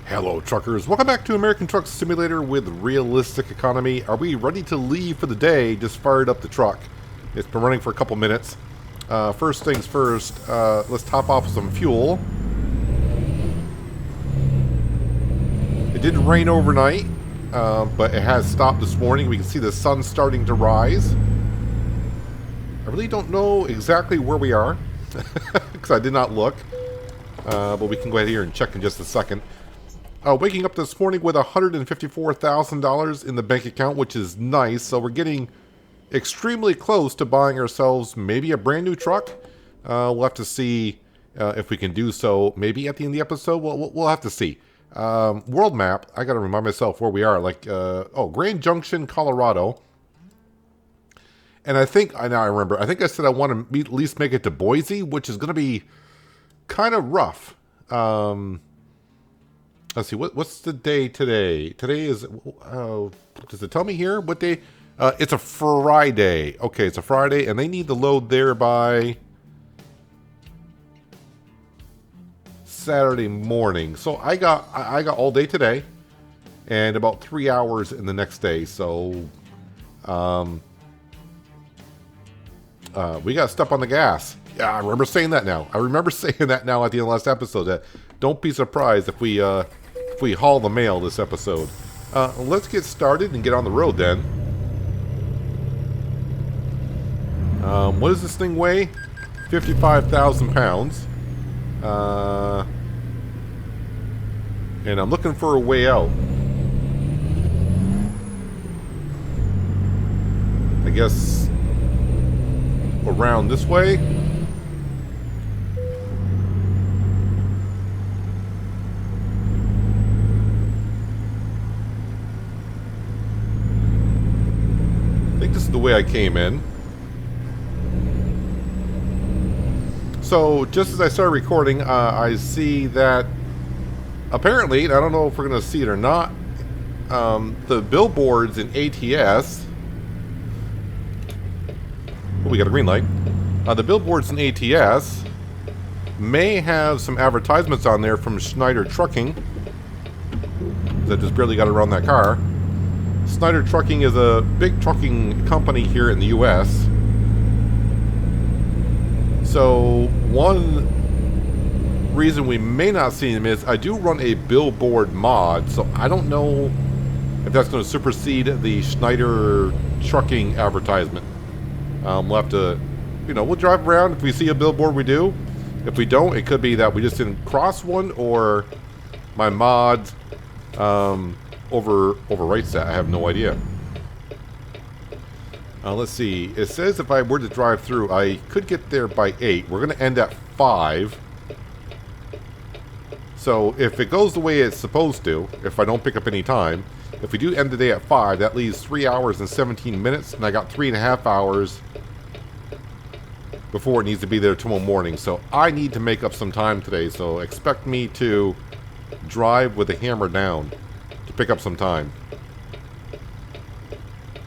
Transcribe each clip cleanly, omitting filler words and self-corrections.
Hello truckers, welcome back to American Truck Simulator with realistic economy. Are we ready to leave for the day? Just fired up the truck. It's been running for a couple minutes. First things first, let's top off some fuel. It did rain overnight, but it has stopped this morning. We can see the sun starting to rise. I really don't know exactly where we are, because I did not look. But we can go ahead here and check in just a second. Waking up this morning with $154,000 in the bank account, which is nice. So we're getting extremely close to buying ourselves maybe a brand new truck. We'll have to see if we can do so. Maybe at the end of the episode, we'll have to see. World map. I got to remind myself where we are. Grand Junction, Colorado. And I think now I remember. I think I said I want to at least make it to Boise, which is going to be kind of rough. Let's see, what's the day today? Today is, does it tell me here what day? It's a Friday. Okay, it's a Friday, and they need to load there by Saturday morning. So I got all day today, and about 3 hours in the next day. So, we got to step on the gas. Yeah, I remember saying that now. I remember saying that now at the end of the last episode. That don't be surprised if we haul the mail this episode. Let's get started and get on the road then. What does this thing weigh? 55,000 pounds. And I'm looking for a way out. I guess around this way. The way I came in. So just as I started recording, I see that apparently, and I don't know if we're going to see it or not, the billboards in ATS, we got a green light, the billboards in ATS may have some advertisements on there from Schneider Trucking that just barely got around that car. Schneider Trucking is a big trucking company here in the U.S. So one reason we may not see them is I do run a billboard mod, so I don't know if that's going to supersede the Schneider Trucking advertisement. We'll have to, we'll drive around. If we see a billboard, we do. If we don't, it could be that we just didn't cross one, or my mod overwrites that. I have no idea. Let's see. It says if I were to drive through, I could get there by 8. We're going to end at 5. So if it goes the way it's supposed to, if I don't pick up any time, if we do end the day at 5, that leaves 3 hours and 17 minutes, and I got 3.5 hours before it needs to be there tomorrow morning. So I need to make up some time today, so expect me to drive with the hammer down to pick up some time.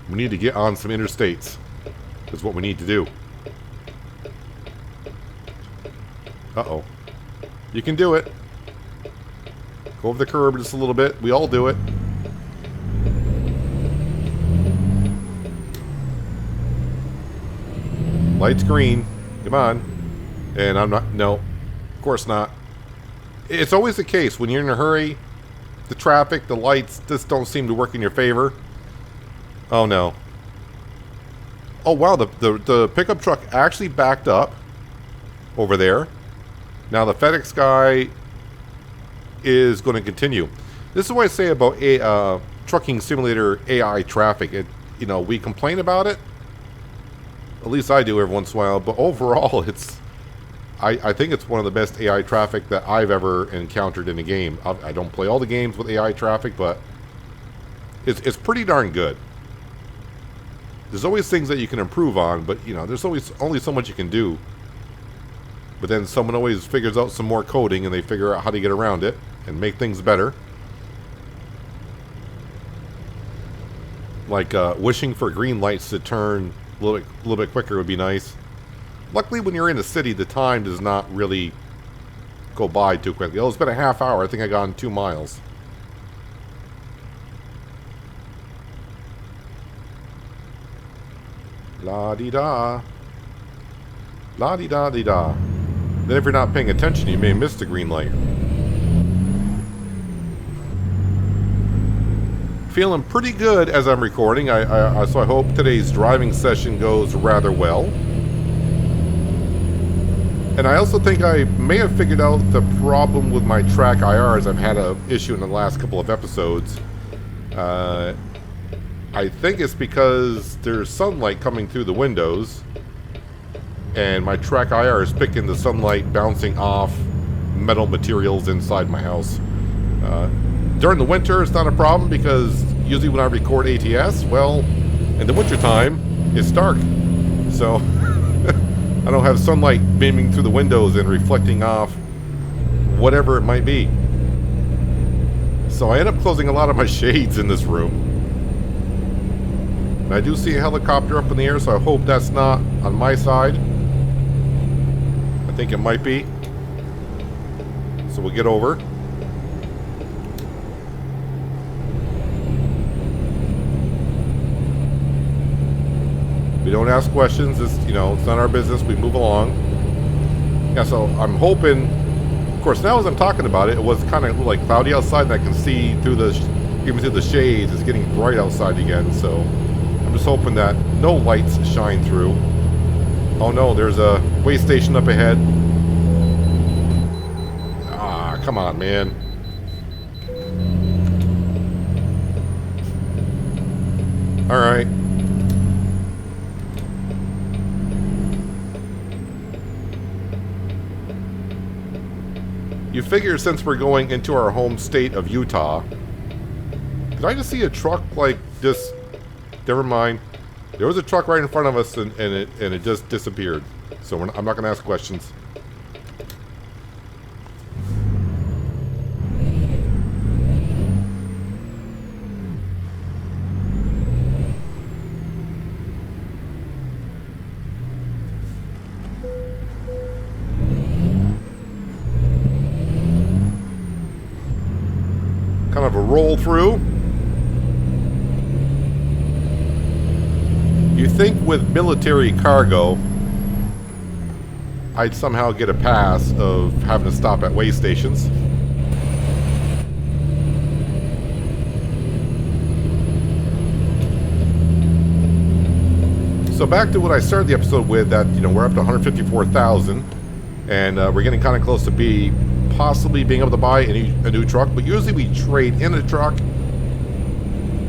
We need to get on some interstates. Is what we need to do. Uh-oh. You can do it. Go over the curb just a little bit. We all do it. Light's green. Come on. And I'm not... No. Of course not. It's always the case. When you're in a hurry, the traffic, the lights just don't seem to work in your favor. Oh no. Oh wow, the pickup truck actually backed up over there. Now the FedEx guy is going to continue. This is what I say about trucking simulator AI traffic. We complain about it. At least I do every once in a while. But overall, I think it's one of the best AI traffic that I've ever encountered in a game. I don't play all the games with AI traffic, but it's pretty darn good. There's always things that you can improve on, but there's always only so much you can do. But then someone always figures out some more coding, and they figure out how to get around it and make things better. Like wishing for green lights to turn a little bit quicker would be nice. Luckily, when you're in a city, the time does not really go by too quickly. Oh, it's been a half hour. I think I got on 2 miles. La-di-da. La-di-da-di-da. Then if you're not paying attention, you may miss the green light. Feeling pretty good as I'm recording. So I hope today's driving session goes rather well. And I also think I may have figured out the problem with my track IRs. I've had an issue in the last couple of episodes. I think it's because there's sunlight coming through the windows, and my track IR is picking the sunlight bouncing off metal materials inside my house. During the winter, it's not a problem because usually when I record ATS, well, in the wintertime, it's dark. So I don't have sunlight beaming through the windows and reflecting off whatever it might be. So I end up closing a lot of my shades in this room. And I do see a helicopter up in the air, so I hope that's not on my side. I think it might be. So we'll get over. We don't ask questions. It's, you know, it's not our business. We move along. Yeah, so I'm hoping. Of course, now as I'm talking about it, it was kind of like cloudy outside, and I can see through the, even through the shades, it's getting bright outside again. So I'm just hoping that no lights shine through. Oh no, there's a way station up ahead. Ah, come on, man. All right. You figure since we're going into our home state of Utah, did I just see a truck like this? Never mind. There was a truck right in front of us, and it just disappeared. So I'm not going to ask questions. Kind of a roll through. You think with military cargo, I'd somehow get a pass of having to stop at way stations. So back to what I started the episode with, that, you know, we're up to 154,000, and we're getting kind of close to possibly being able to buy a new truck. But usually we trade in a truck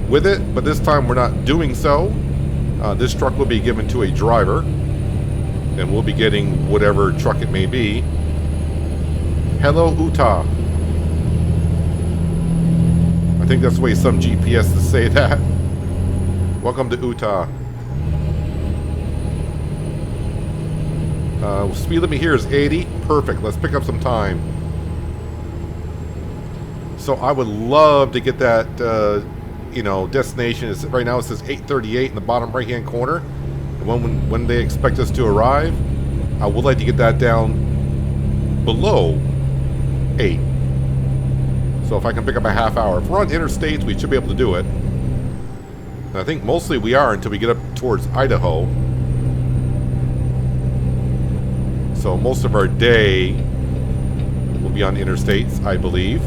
with it, but this time we're not doing so. This truck will be given to a driver, and we'll be getting whatever truck it may be. Hello, Utah. I think that's the way some GPS to say that. Welcome to Utah. Speed limit here is 80. Perfect. Let's pick up some time. So I would love to get that you know, destination. Right now it says 8:38 in the bottom right hand corner, and when they expect us to arrive, I would like to get that down below 8. So if I can pick up a half hour, if we're on interstates, we should be able to do it. And I think mostly we are until we get up towards Idaho. So most of our day will be on interstates, I believe.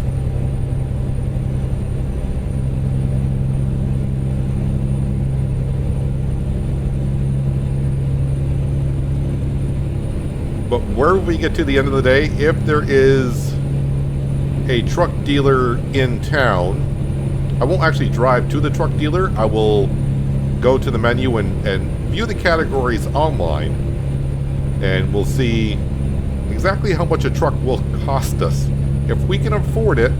But where we get to the end of the day, if there is a truck dealer in town, I won't actually drive to the truck dealer. I will go to the menu and view the categories online, and we'll see exactly how much a truck will cost us. If we can afford it,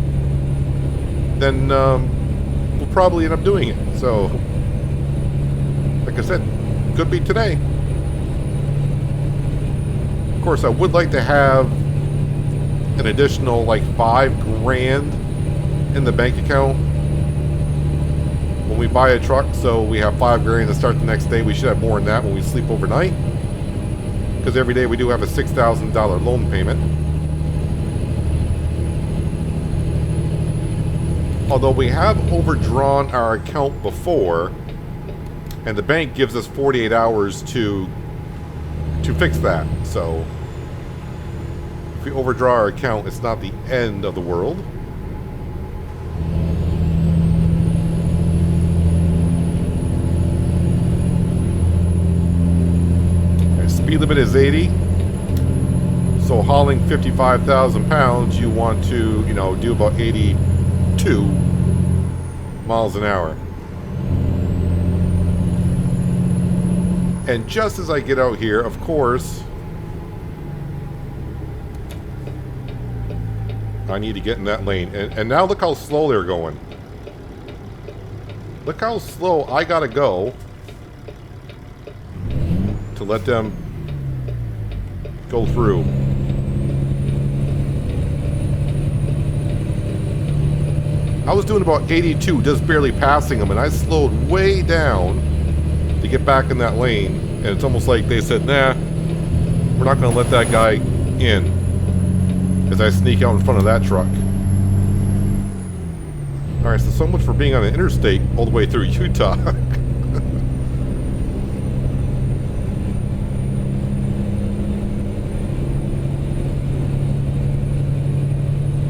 then we'll probably end up doing it. So, like I said, could be today. Of course, I would like to have an additional like $5,000 in the bank account when we buy a truck. So we have $5,000 to start the next day. We should have more than that when we sleep overnight, because every day we do have a $6,000 loan payment. Although we have overdrawn our account before, And the bank gives us 48 hours to fix that. So if we overdraw our account, it's not the end of the world. Okay, speed limit is 80. So hauling 55,000 pounds, you want to, you know, do about 82 miles an hour. And just as I get out here, of course, I need to get in that lane. And now look how slow they're going. Look how slow I gotta go to let them go through. I was doing about 82, just barely passing them, and I slowed way down to get back in that lane, and it's almost like they said, nah, we're not going to let that guy in as I sneak out in front of that truck. Alright, so much for being on an interstate all the way through Utah.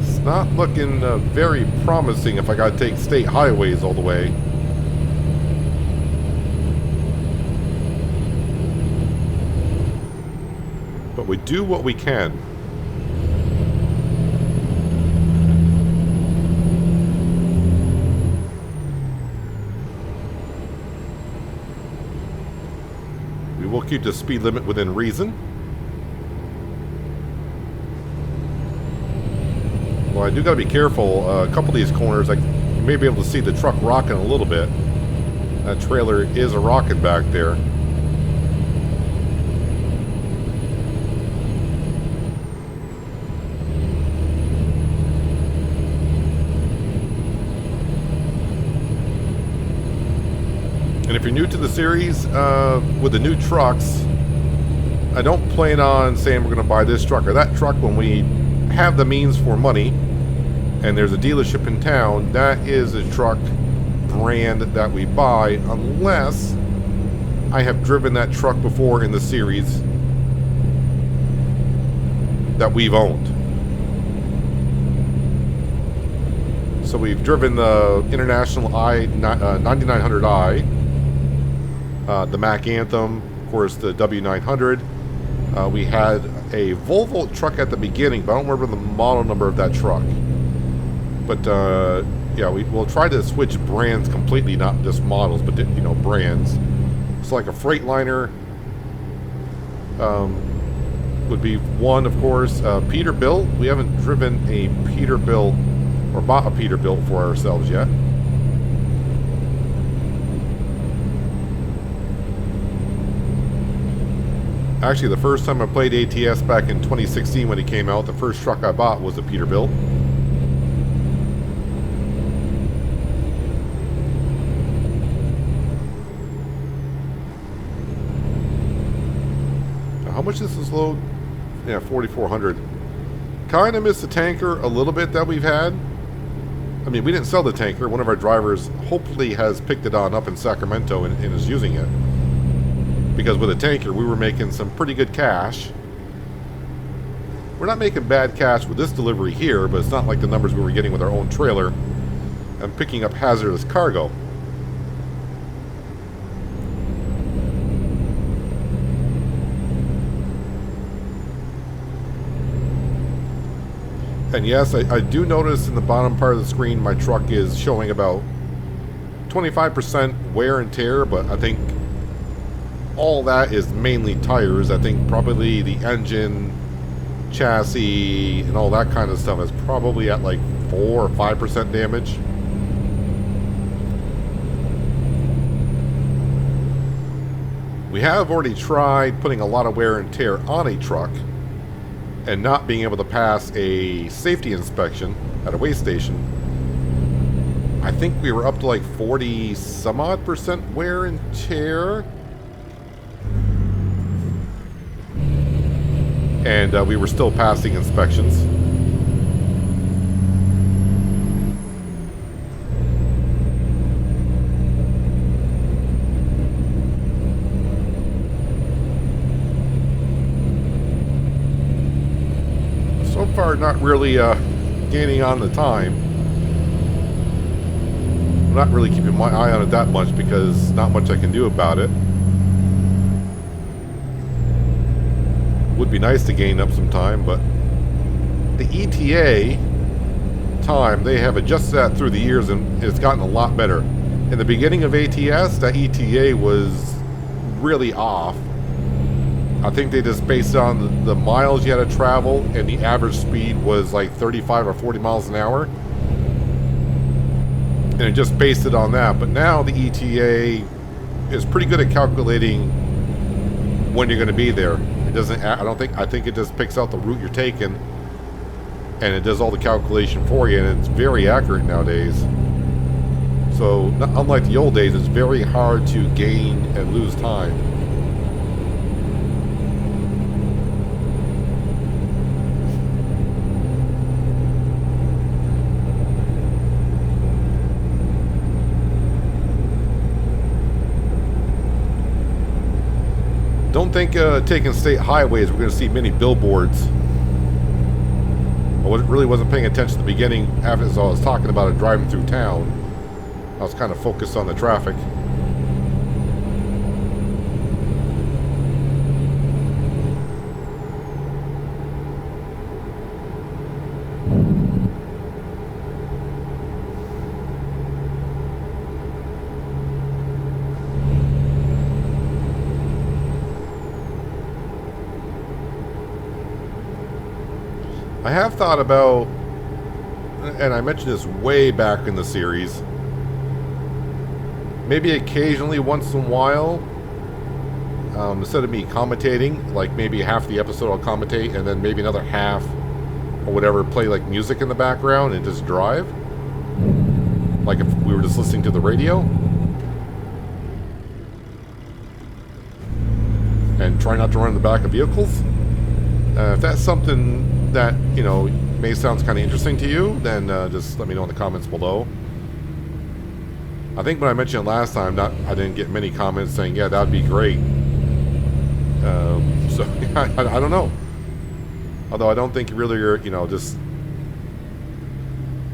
It's not looking very promising if I got to take state highways all the way. But we do what we can. We will keep the speed limit within reason. Well, I do gotta be careful. A couple of these corners, you may be able to see the truck rocking a little bit. That trailer is a rocking back there. And if you're new to the series, with the new trucks, I don't plan on saying we're going to buy this truck or that truck. When we have the means for money and there's a dealership in town, that is a truck brand that we buy, unless I have driven that truck before in the series that we've owned. So we've driven the International 9900i, the Mack Anthem, of course the W900. We had a Volvo truck at the beginning, but I don't remember the model number of that truck. But yeah, we'll try to switch brands completely, not just models, but you know, brands. So like a Freightliner would be one, of course. Peterbilt, we haven't driven a Peterbilt or bought a Peterbilt for ourselves yet. Actually, the first time I played ATS back in 2016 when it came out, the first truck I bought was a Peterbilt. How much does this load? Yeah, 4,400. Kind of miss the tanker a little bit that we've had. I mean, we didn't sell the tanker. One of our drivers hopefully has picked it on up in Sacramento and is using it. Because with a tanker, we were making some pretty good cash. We're not making bad cash with this delivery here, but it's not like the numbers we were getting with our own trailer and picking up hazardous cargo. And yes, I do notice in the bottom part of the screen my truck is showing about 25% wear and tear, but I think all that is mainly tires. I think probably the engine, chassis, and all that kind of stuff is probably at like 4 or 5% damage. We have already tried putting a lot of wear and tear on a truck and not being able to pass a safety inspection at a weigh station. I think we were up to like 40 some odd % wear and tear. And we were still passing inspections. not really gaining on the time. I'm not really keeping my eye on it that much because not much I can do about it. Would be nice to gain up some time, but the ETA time, they have adjusted that through the years and it's gotten a lot better. In the beginning of ATS, that ETA was really off. I think they just based it on the miles you had to travel, and the average speed was like 35 or 40 miles an hour. And it just based it on that. But now the ETA is pretty good at calculating when you're going to be there. It doesn't, I think it just picks out the route you're taking, and it does all the calculation for you, and it's very accurate nowadays. So, unlike the old days, it's very hard to gain and lose time. Don't think taking state highways we're going to see many billboards. I really wasn't paying attention at the beginning as I was talking about it driving through town. I was kind of focused on the traffic. I have thought about, and I mentioned this way back in the series, maybe occasionally, once in a while, instead of me commentating, like maybe half the episode I'll commentate, and then maybe another half, or whatever, play like music in the background and just drive. Like if we were just listening to the radio. And try not to run in the back of vehicles. If that's something that, you know, may sound kind of interesting to you, then just let me know in the comments below. I think when I mentioned it last time, I didn't get many comments saying, yeah, that would be great. So, I don't know. Although I don't think really you're, you know, just...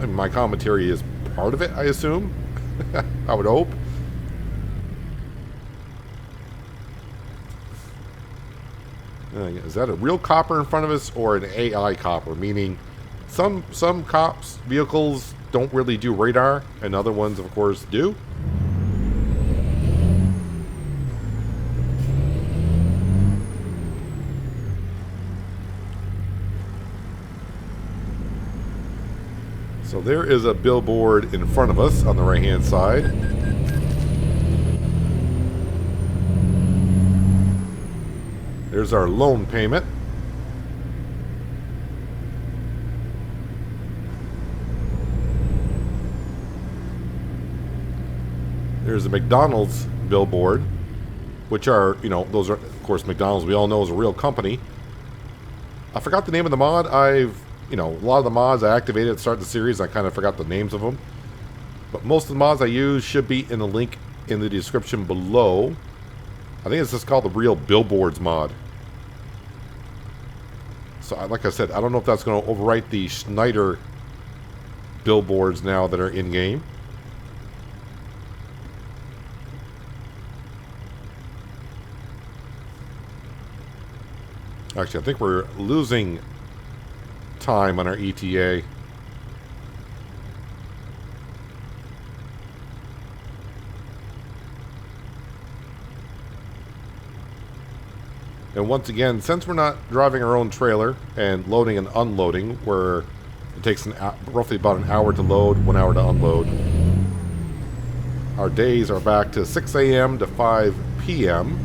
I mean, my commentary is part of it, I assume. I would hope. Is that a real copper in front of us or an AI copper? Meaning some cops' vehicles don't really do radar and other ones, of course, do. So there is a billboard in front of us on the right-hand side. There's our loan payment. There's a McDonald's billboard, which are, you know, those are, of course, McDonald's we all know is a real company. I forgot the name of the mod. You know, a lot of the mods I activated at the start of the series, I kind of forgot the names of them. But most of the mods I use should be in the link in the description below. I think it's just called the Real Billboards mod. So, like I said, I don't know if that's going to overwrite the Schneider billboards now that are in-game. Actually, I think we're losing time on our ETA. And once again, since we're not driving our own trailer and loading and unloading, where it takes roughly about an hour to load, 1 hour to unload, our days are back to 6 a.m. to 5 p.m.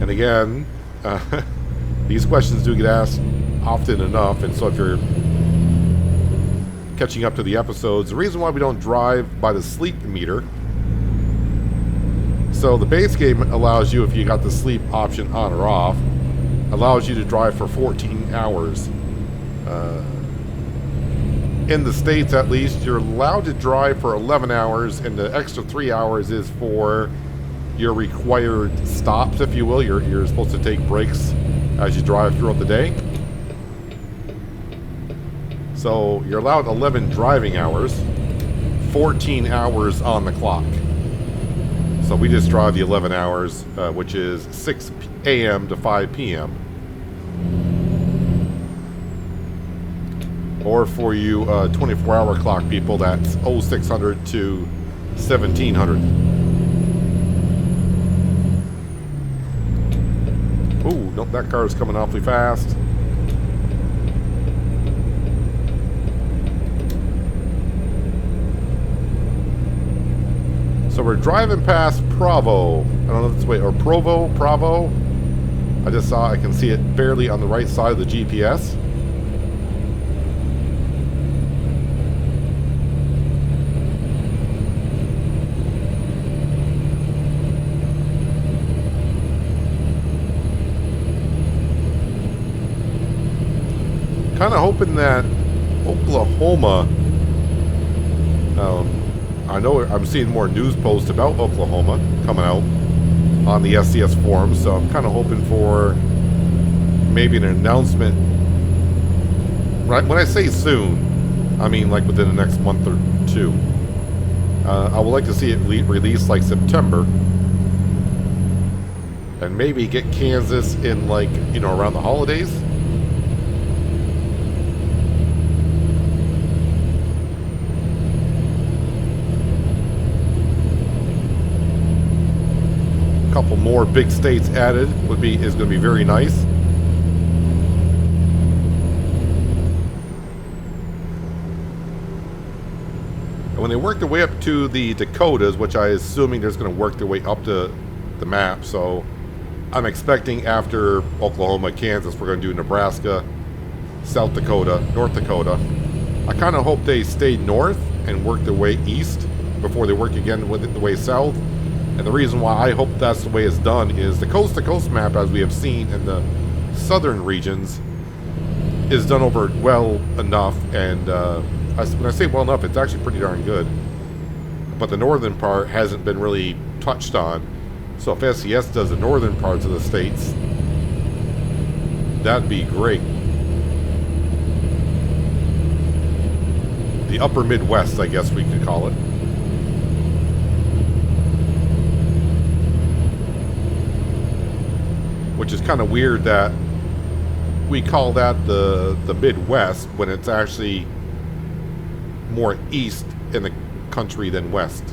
And again, these questions do get asked often enough, and so if you're catching up to the episodes, the reason why we don't drive by the sleep meter. So the base game allows you, if you got the sleep option on or off, allows you to drive for 14 hours. In the States, at least, you're allowed to drive for 11 hours, and the extra 3 hours is for your required stops, if you will. You're supposed to take breaks as you drive throughout the day. So you're allowed 11 driving hours, 14 hours on the clock. So we just drive the 11 hours, which is 6 a.m. to 5 p.m. Or for you 24-hour clock people, that's 0600 to 1700. Ooh, nope, that car is coming awfully fast. So we're driving past Provo. I don't know if it's or Provo. I just saw, I can see it barely on the right side of the GPS. Kind of hoping that Oklahoma, I know I'm seeing more news posts about Oklahoma coming out on the SCS forums, so I'm kind of hoping for maybe an announcement. Right, when I say soon, I mean like within the next month or two. I would like to see it released like September, and maybe get Kansas in like, you know, around the holidays. Couple more big states added is going to be very nice. And when they work their way up to the Dakotas, which I assuming there's going to work their way up to the map, so I'm expecting after Oklahoma, Kansas, we're going to do Nebraska, South Dakota, North Dakota. I kind of hope they stay north and work their way east before they work again with the way south. And the reason why I hope that's the way it's done is the coast-to-coast map, as we have seen in the southern regions, is done over well enough. And when I say well enough, it's actually pretty darn good. But the northern part hasn't been really touched on. So if SCS does the northern parts of the states, that'd be great. The upper Midwest, I guess we could call it. Which is kind of weird that we call that the Midwest when it's actually more east in the country than west.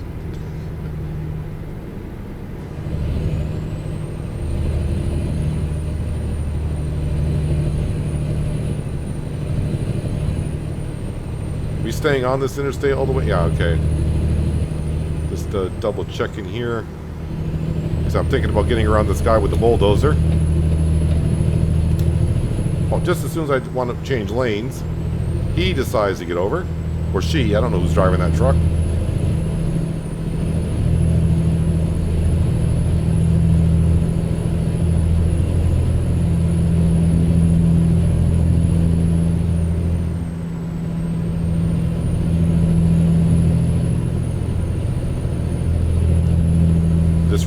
We staying on this interstate all the way? Yeah, okay. Just double checking here. I'm thinking about getting around this guy with the bulldozer. Well, just as soon as I want to change lanes, he decides to get over. Or she, I don't know who's driving that truck.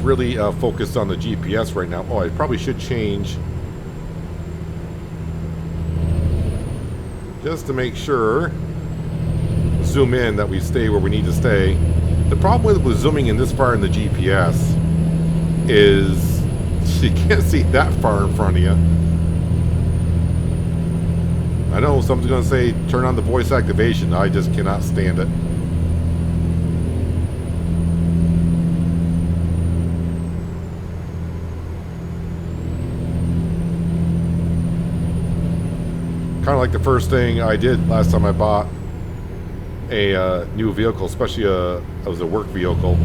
Really focused on the GPS right now. Oh, I probably should change just to make sure. Zoom in that we stay where we need to stay. The problem with zooming in this far in the GPS is you can't see that far in front of you. I know someone's going to say turn on the voice activation. I just cannot stand it. Kind of like the first thing I did last time I bought a new vehicle, especially it was a work vehicle.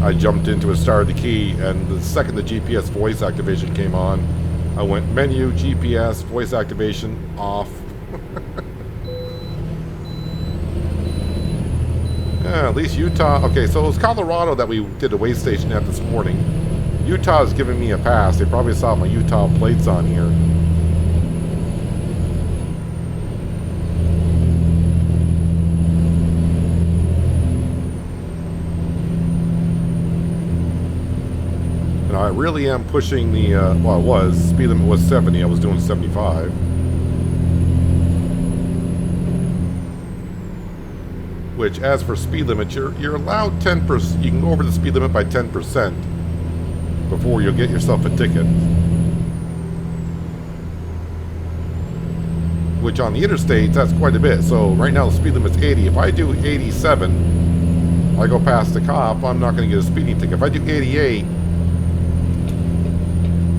I jumped into it, started the key, and the second the GPS voice activation came on, I went menu, GPS, voice activation, off. Yeah, at least Utah. Okay, so it was Colorado that we did a weigh station at this morning. Utah is giving me a pass. They probably saw my Utah plates on here. I really am pushing the, well, it was. Speed limit was 70. I was doing 75. Which, as for speed limit, you're allowed 10%. You can go over the speed limit by 10% before you'll get yourself a ticket. Which on the interstates, that's quite a bit. So right now the speed limit's 80. If I do 87, I go past the cop, I'm not going to get a speeding ticket. If I do 88,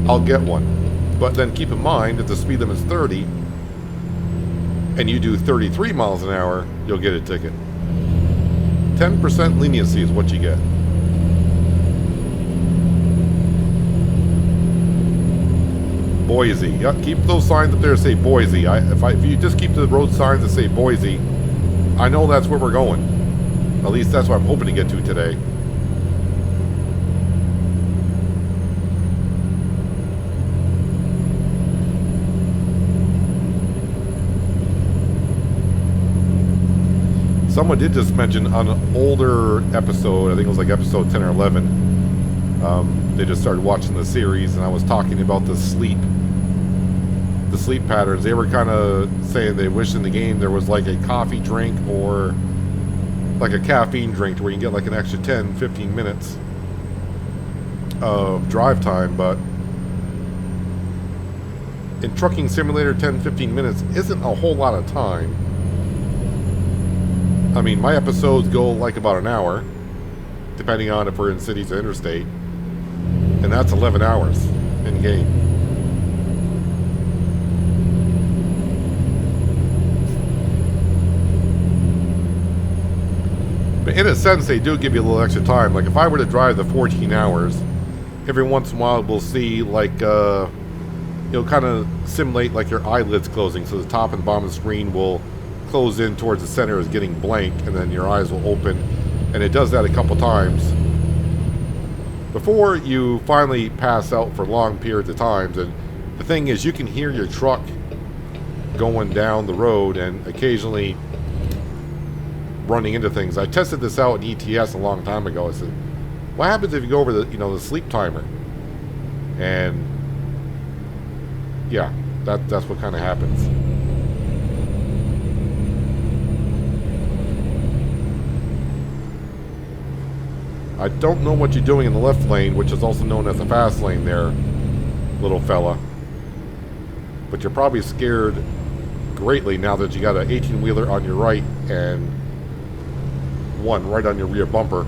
I'll get one. But then keep in mind, if the speed limit's 30, and you do 33 miles an hour, you'll get a ticket. 10% leniency is what you get. Boise. Yep, keep those signs up there that say Boise. If you just keep the road signs that say Boise, I know that's where we're going. At least that's what I'm hoping to get to today. Someone did just mention on an older episode, I think it was like episode 10 or 11, they just started watching the series, and I was talking about the sleep patterns. They were kind of saying they wish in the game there was like a coffee drink or like a caffeine drink where you can get like an extra 10-15 minutes of drive time, but in Trucking Simulator 10-15 minutes isn't a whole lot of time. I mean, my episodes go like about an hour, depending on if we're in cities or interstate, and that's 11 hours in game. But in a sense, they do give you a little extra time. Like if I were to drive the 14 hours, every once in a while we'll see like, you'll kind of simulate like your eyelids closing, so the top and bottom of the screen will close in towards the center as getting blank, and then your eyes will open, and it does that a couple times before you finally pass out for long periods of times. And the thing is, you can hear your truck going down the road and occasionally running into things. I tested this out in ETS a long time ago. I said, what happens if you go over the, the sleep timer? And yeah, that's what kind of happens. I don't know what you're doing in the left lane, which is also known as the fast lane there, little fella. But you're probably scared greatly now that you got an 18-wheeler on your right and one right on your rear bumper.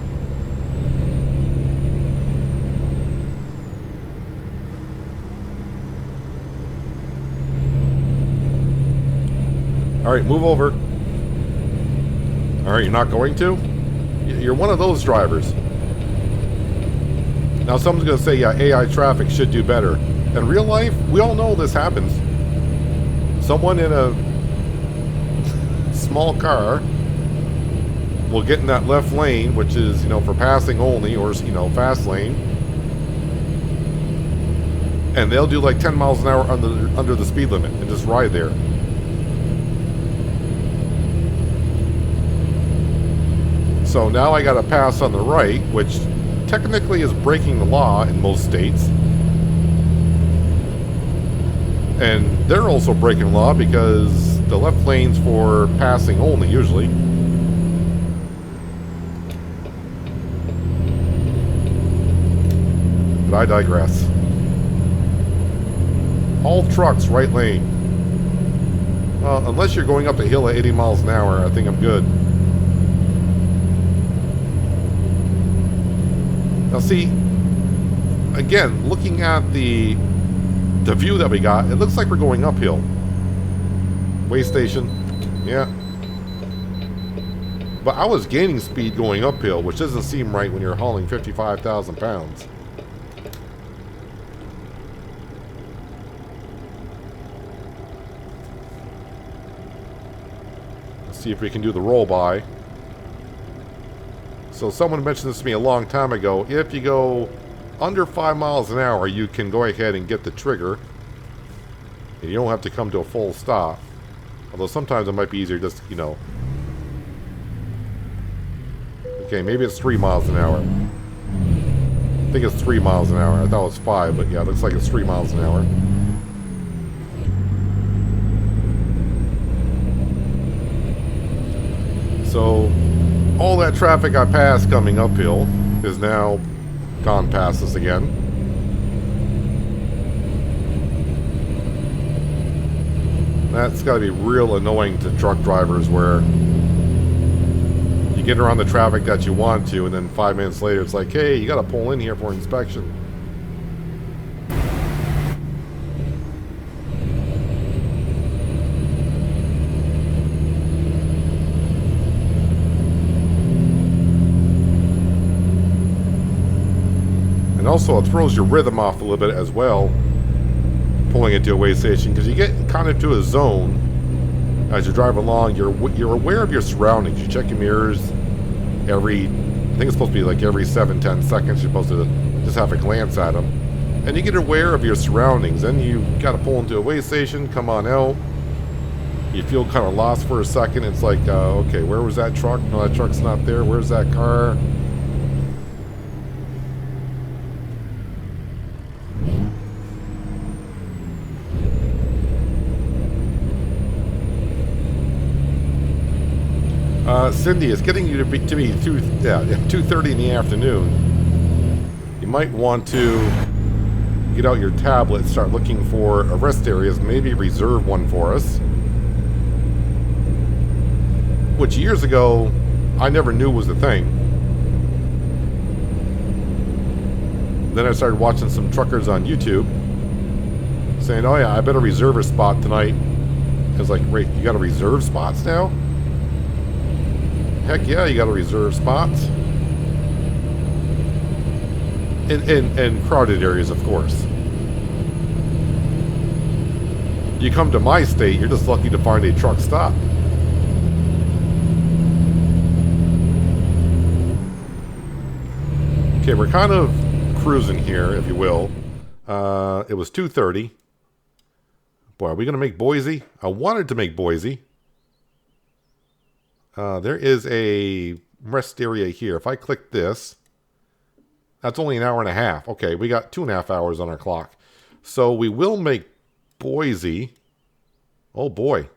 Alright, move over. Alright, you're not going to? You're one of those drivers. Now someone's going to say, yeah, AI traffic should do better. In real life, we all know this happens. Someone in a small car will get in that left lane, which is, for passing only, or, fast lane. And they'll do like 10 miles an hour under the speed limit and just ride there. So now I got to pass on the right, which technically is breaking the law in most states. And they're also breaking the law because the left lane's for passing only, usually. But I digress. All trucks, right lane. Unless you're going up a hill at 80 miles an hour, I think I'm good. Now see, again, looking at the view that we got, it looks like we're going uphill. Way station, yeah. But I was gaining speed going uphill, which doesn't seem right when you're hauling 55,000 pounds. Let's see if we can do the roll by. So someone mentioned this to me a long time ago. If you go under 5 miles an hour, you can go ahead and get the trigger. And you don't have to come to a full stop. Although sometimes it might be easier just, Okay, maybe it's 3 miles an hour. I think it's 3 miles an hour. I thought it was 5, but yeah, it looks like it's 3 miles an hour. So, all that traffic I passed coming uphill is now gone past us again. That's got to be real annoying to truck drivers where you get around the traffic that you want to, and then 5 minutes later it's like, hey, you got to pull in here for inspection. And also it throws your rhythm off a little bit as well, pulling into a way station, because you get kind of to a zone as you drive along. You're aware of your surroundings. You check your mirrors every, I think it's supposed to be like every 7-10 seconds. You're supposed to just have a glance at them, and you get aware of your surroundings. Then you got to pull into a way station, come on out. You feel kind of lost for a second. It's like, okay, where was that truck? No, that truck's not there. Where's that car? Cindy, it's getting you to be 2:30 in the afternoon. You might want to get out your tablet, start looking for rest areas, maybe reserve one for us. Which years ago, I never knew was a thing. Then I started watching some truckers on YouTube saying, oh yeah, I better reserve a spot tonight. I was like, wait, you got to reserve spots now? Heck yeah, you got to reserve spots. In crowded areas, of course. You come to my state, you're just lucky to find a truck stop. Okay, we're kind of cruising here, if you will. It was 2:30. Boy, are we going to make Boise? I wanted to make Boise. There is a rest area here. If I click this, that's only an hour and a half. Okay, we got 2.5 hours on our clock. So we will make Boise. Oh boy.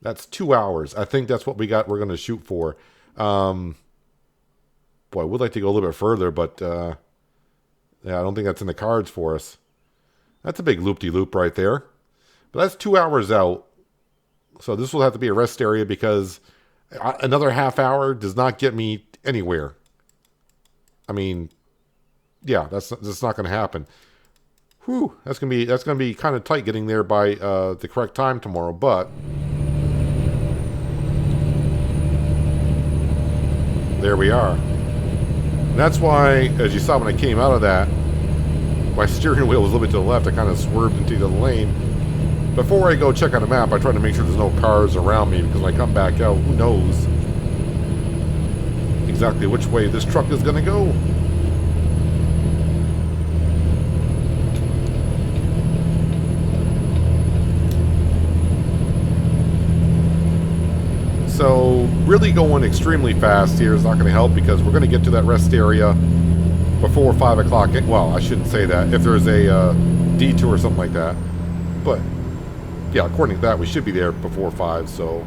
That's 2 hours. I think that's what we're going to shoot for. Boy, I would like to go a little bit further, but yeah, I don't think that's in the cards for us. That's a big loop-de-loop right there. But that's 2 hours out. So this will have to be a rest area, because another half hour does not get me anywhere. I mean, yeah, that's not going to happen. Whew, that's gonna be kind of tight getting there by the correct time tomorrow. But there we are. And that's why, as you saw when I came out of that, my steering wheel was a little bit to the left. I kind of swerved into the lane. Before I go check on the map, I try to make sure there's no cars around me, because when I come back out, who knows exactly which way this truck is going to go. So, really going extremely fast here is not going to help, because we're going to get to that rest area before 5 o'clock. Well, I shouldn't say that. If there's a detour or something like that. But yeah, according to that, we should be there before 5, so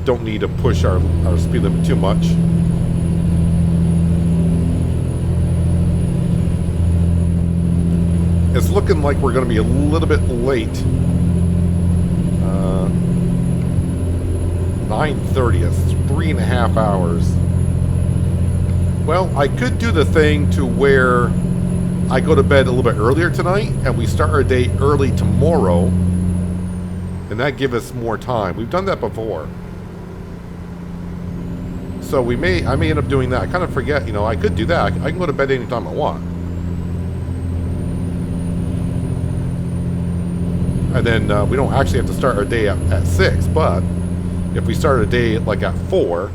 don't need to push our speed limit too much. It's looking like we're going to be a little bit late. 9:30, it's 3.5 hours. Well, I could do the thing to where I go to bed a little bit earlier tonight, and we start our day early tomorrow, and that gives us more time. We've done that before. So I may end up doing that. I kind of forget, I could do that. I can go to bed anytime I want. And then we don't actually have to start our day at 6, but if we start a day like at 4,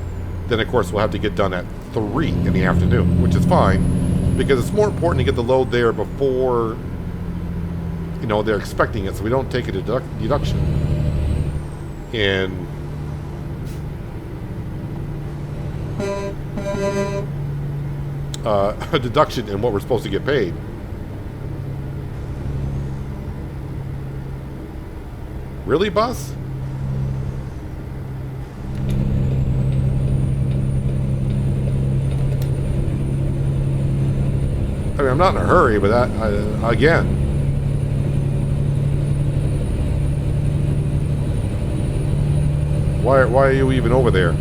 then of course we'll have to get done at 3 in the afternoon, which is fine, because it's more important to get the load there before, they're expecting it, so we don't take a deduction. And a deduction in what we're supposed to get paid. Really, boss? I mean, I'm not in a hurry, but that, again. Why are you even over there?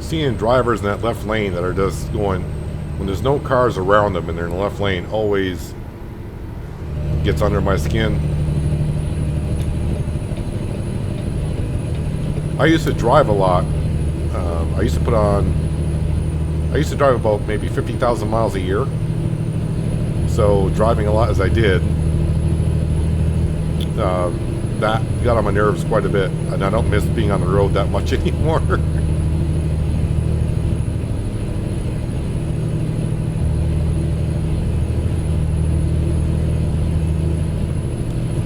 Seeing drivers in that left lane that are just going, when there's no cars around them and they're in the left lane, always gets under my skin. I used to drive a lot. I used to drive about maybe 50,000 miles a year. So driving a lot as I did, that got on my nerves quite a bit, and I don't miss being on the road that much anymore.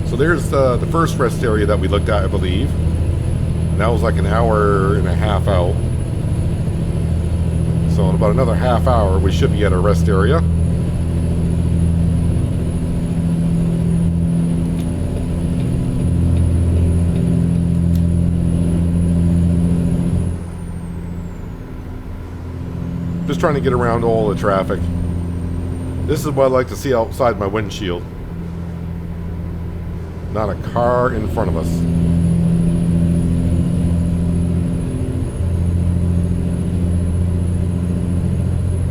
So there's the first rest area that we looked at, I believe. And that was like an hour and a half out. So in about another half hour, we should be at a rest area. Just trying to get around all the traffic. This is what I like to see outside my windshield. Not a car in front of us.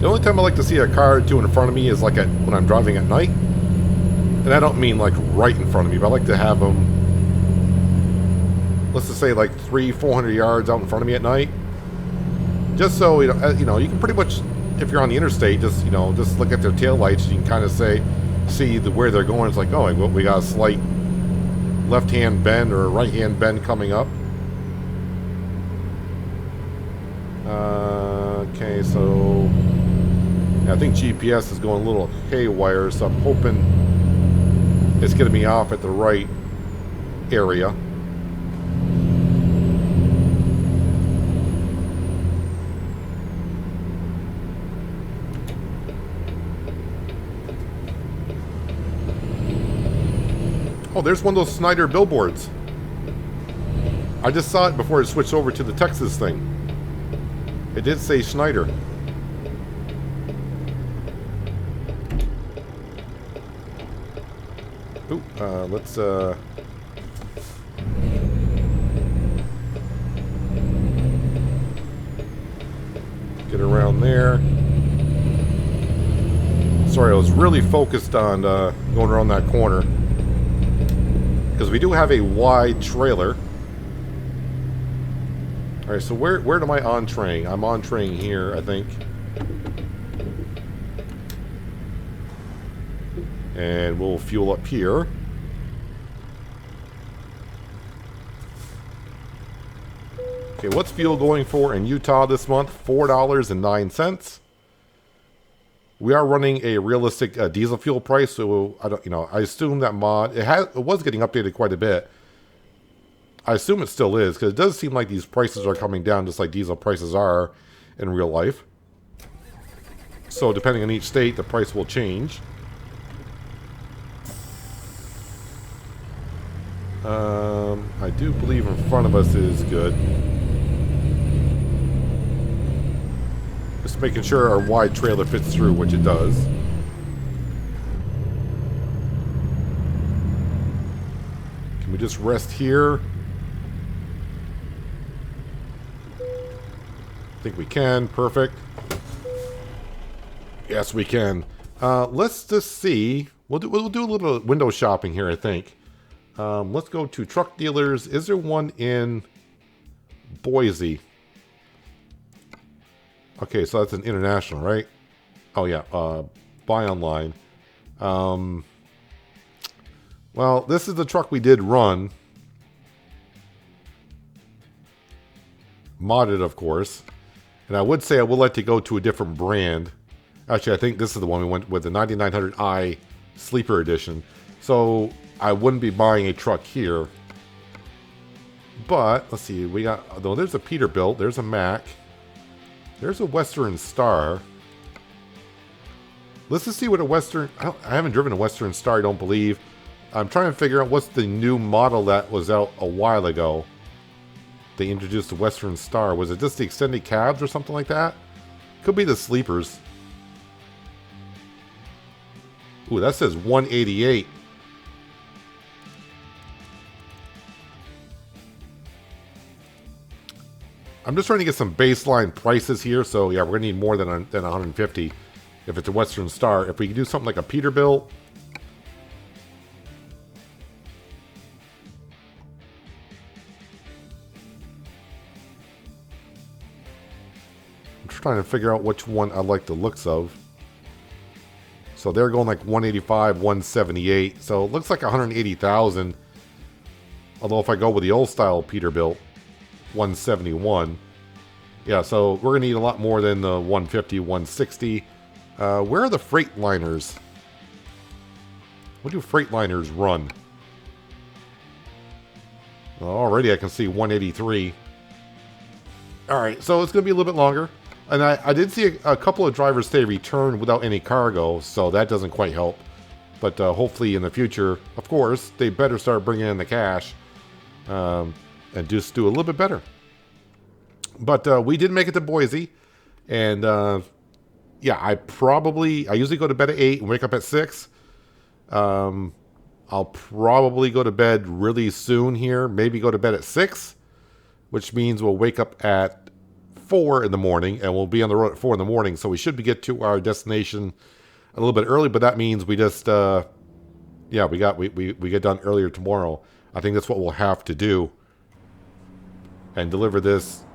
The only time I like to see a car or two in front of me is like when I'm driving at night. And I don't mean like right in front of me, but I like to have them, let's just say like 300-400 yards out in front of me at night. Just so, you know, you can pretty much, if you're on the interstate, just look at their taillights and you can kind of see where they're going. It's like, oh, we got a slight left-hand bend or a right-hand bend coming up. Okay, so I think GPS is going a little haywire, so I'm hoping it's getting me off at the right area. Oh, there's one of those Snyder billboards. I just saw it before it switched over to the Texas thing. It did say Schneider. Ooh, let's get around there. Sorry, I was really focused on going around that corner. Because we do have a wide trailer. Alright, so where am I entreeing? I'm entreeing here, I think. And we'll fuel up here. Okay, what's fuel going for in Utah this month? $4.09. We are running a realistic diesel fuel price, so I assume that mod it was getting updated quite a bit. I assume it still is, because it does seem like these prices are coming down, just like diesel prices are in real life. So depending on each state, the price will change. I do believe in front of us is good. Just making sure our wide trailer fits through, which it does. Can we just rest here? I think we can. Perfect. Yes, we can. Let's just see. We'll do a little bit of window shopping here, I think. Let's go to truck dealers. Is there one in Boise? Okay, so that's an international, right? Oh yeah, buy online. Well, this is the truck we did run. Modded, of course. And I would say I would like to go to a different brand. Actually, I think this is the one we went with, the 9900i Sleeper Edition. So I wouldn't be buying a truck here. But, let's see, we got, though there's a Peterbilt, there's a Mack, there's a Western Star. Let's just see what a Western, I haven't driven a Western Star, I don't believe. I'm trying to figure out what's the new model that was out a while ago. They introduced the Western Star. Was it just the extended cabs or something like that? Could be the sleepers. Ooh, that says 188. I'm just trying to get some baseline prices here. So yeah, we're gonna need more than 150 if it's a Western Star. If we can do something like a Peterbilt. I'm just trying to figure out which one I like the looks of. So they're going like 185, 178. So it looks like 180,000. Although if I go with the old style Peterbilt, 171. Yeah, so we're going to need a lot more than the 150, 160. Where are the Freightliners? What do Freightliners run? Well, already I can see 183. Alright, so it's going to be a little bit longer. And I did see a couple of drivers say return without any cargo, so that doesn't quite help. But hopefully in the future, of course, they better start bringing in the cash. And just do a little bit better. But we did make it to Boise. And yeah, I usually go to bed at 8 and wake up at 6. I'll probably go to bed really soon here. Maybe go to bed at 6. Which means we'll wake up at 4 in the morning. And we'll be on the road at 4 in the morning. So we should get to our destination a little bit early. But that means we just... yeah, we get done earlier tomorrow. I think that's what we'll have to do. And deliver this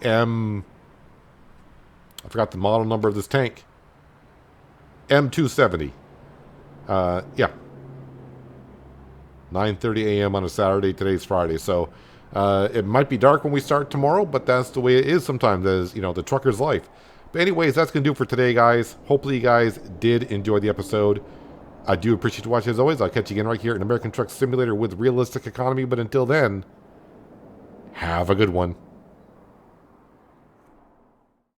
I forgot the model number of this tank. M270. Yeah. 9:30 a.m. on a Saturday. Today's Friday. So it might be dark when we start tomorrow, but that's the way it is sometimes, as you know, the trucker's life. But anyways, that's going to do it for today, guys. Hopefully you guys did enjoy the episode. I do appreciate you watching as always. I'll catch you again right here in American Truck Simulator with realistic economy. But until then, have a good one.